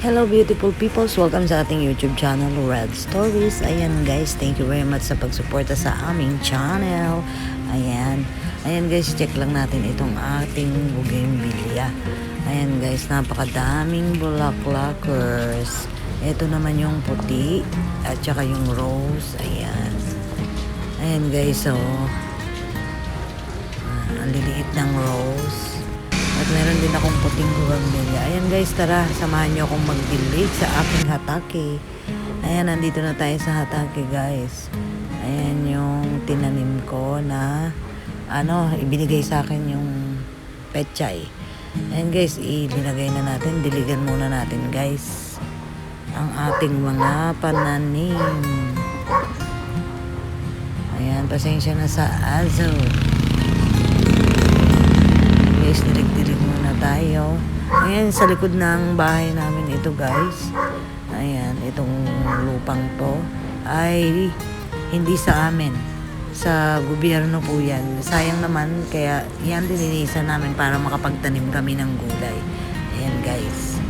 Hello beautiful peoples, welcome sa ating YouTube channel, Red Stories. Ayan guys, thank you very much sa pagsuporta sa aming channel. Ayan guys, check lang natin itong ating bougainvillea. Ayan guys, napakadaming bulaklakers. Ito naman yung puti at saka yung rose. Ayan guys, so ang liliit ng rose. At meron din akong puting bougainvillea. Ayan guys, tara, samahan nyo akong magdilig sa aking hatake. Ayan, nandito na tayo sa hatake guys. Ayan yung tinanim ko na ibinigay sa akin yung pechay. Ayan guys, ibinagay na natin. Diligan muna natin guys ang ating mga pananim. Ayan, pasensya na sa azo. Guys, dilig-dilig muna tayo. Ayan, sa likod ng bahay namin ito guys. Ayan, itong lupang to ay hindi sa amin. Sa gobyerno po yan. Sayang naman, kaya yan dininisan namin para makapagtanim kami ng gulay. Ayan guys.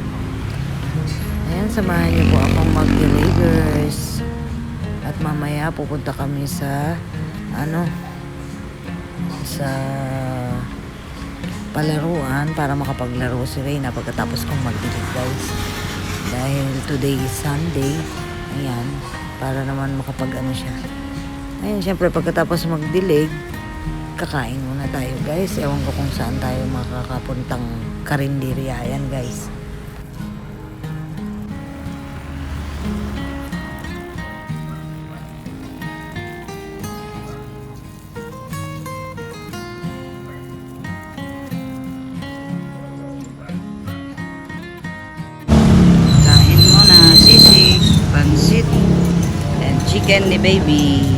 Ayan, samahan niyo po akong mag-delivers. At mamaya pupunta kami sa sa palaruan para makapaglaro si Reyna pagkatapos kong magdilig guys. Dahil today is Sunday. Ayan, para naman siya. Ayan, syempre pagkatapos magdilig, kakain muna tayo guys. Ewan ko kung saan tayo makakapuntang karinderya. Ayan guys. Sisig, pansit, and chicken ni baby.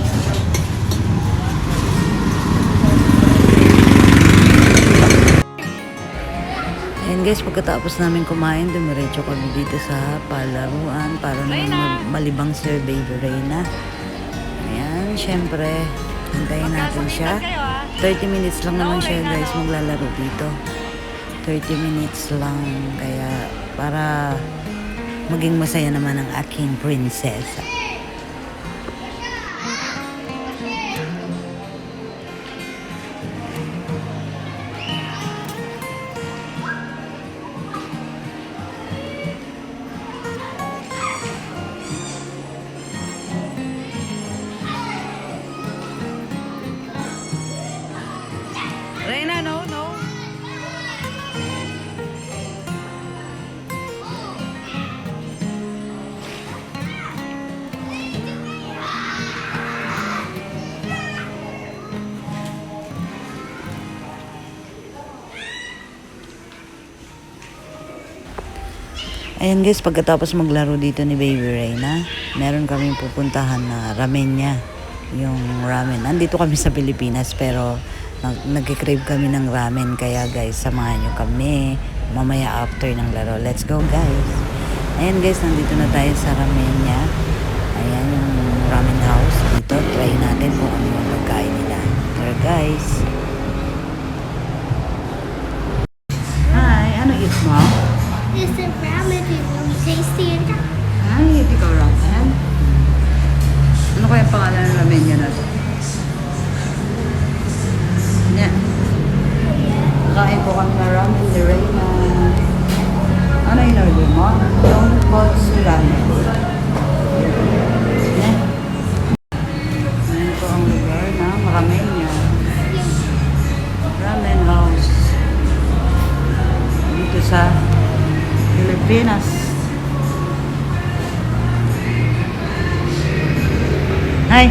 Ayan guys, pagkatapos namin kumain, dumiretso kami dito sa palaruan para naman malibang Sir Baby Reyna. Ayan, syempre, hintayin natin siya. 30 minutes lang naman siya guys maglalaro dito. 30 minutes lang, kaya para maging masaya naman ang aking prinsesa. Reyna, no. Ayan guys, pagkatapos maglaro dito ni Baby Reyna, meron kaming pupuntahan na ramen niya. Yung ramen. Nandito kami sa Pilipinas pero nag-crave kami ng ramen. Kaya guys, samahan nyo kami mamaya after ng laro. Let's go guys. Ayan guys, nandito na tayo sa ramen niya. Ayan yung ramen house. Dito, try natin kung ano yung pagkain nila. Tara guys. Hi, ano eat mo? Is the ramen tasty? Ay, hindi ka ramen. Ano kaya pangalan ng ramen niya na to? Kain po kami na ramen ni Reyna. Ano yung order mo? Yung Kotsu ramen. Ayan po ang lugar na ramen niya. Ramen house. Dito sa Pilipinas. Hi.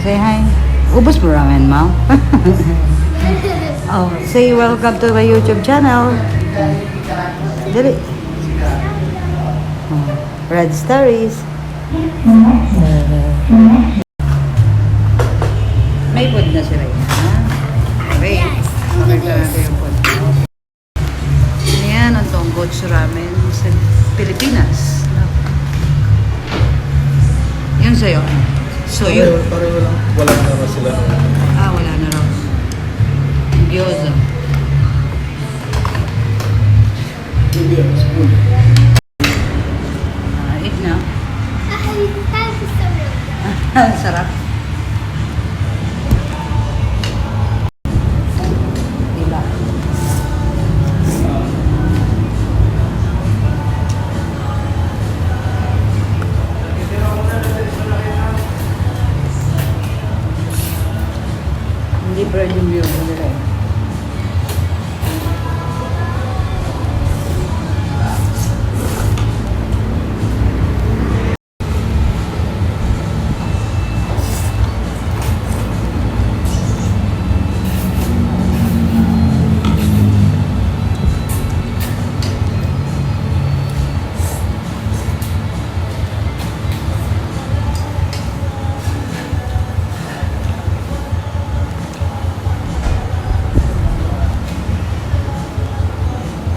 Say hi. Ubus mo ramen mo? Oh, say welcome to my YouTube channel. Dali. Red Stories. May food na si Reyna. Okay. Yes. Okay, natin yung food. Ayan, ang Kotsu ramen sa Pilipinas. Yun sa'yo. Soyo. Pareho lang. Wala na sila. Wala na raw. Gyoza. Hindi, spoon. Sarap. Diba? Hindi pwedeng view mo nila eh.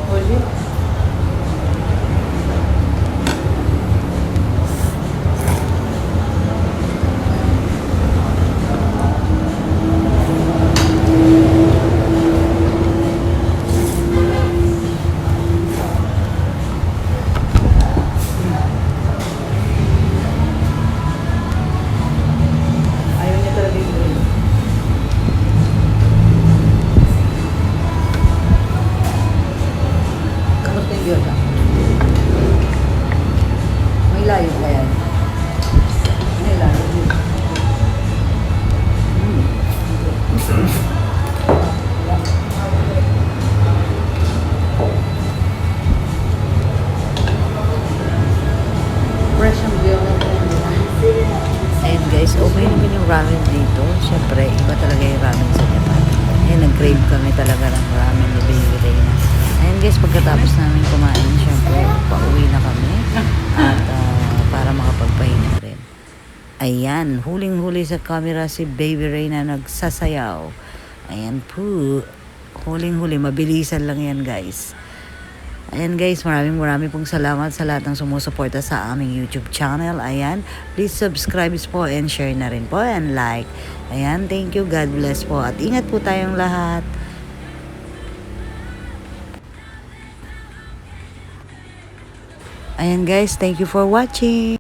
Oli? Ayaw niya talaga yung green. Kamusta yung gyoza? May layo ba yan? May layo. Fresh ang gyoza. Ayun guys, okay naman yung ramen dito. Siyempre, iba talaga yung ramen sa Japan. Ayun, nag-crave kami talaga ng ramen ni Baby Reyna. Ayun guys, pagkatapos namin kumain, siyempre, pauwi na kami. At para makapagpahinga na rin. Ayan, huling-huli sa camera si Baby Reyna nagsasayaw. Ayan po. Huling-huli, mabilisan lang yan guys. Ayan guys, maraming pong salamat sa lahat ng sumusuporta sa aming YouTube channel. Ayan, please subscribe po and share na rin po and like. Ayan, thank you, God bless po. At ingat po tayong lahat. Ayan guys, thank you for watching.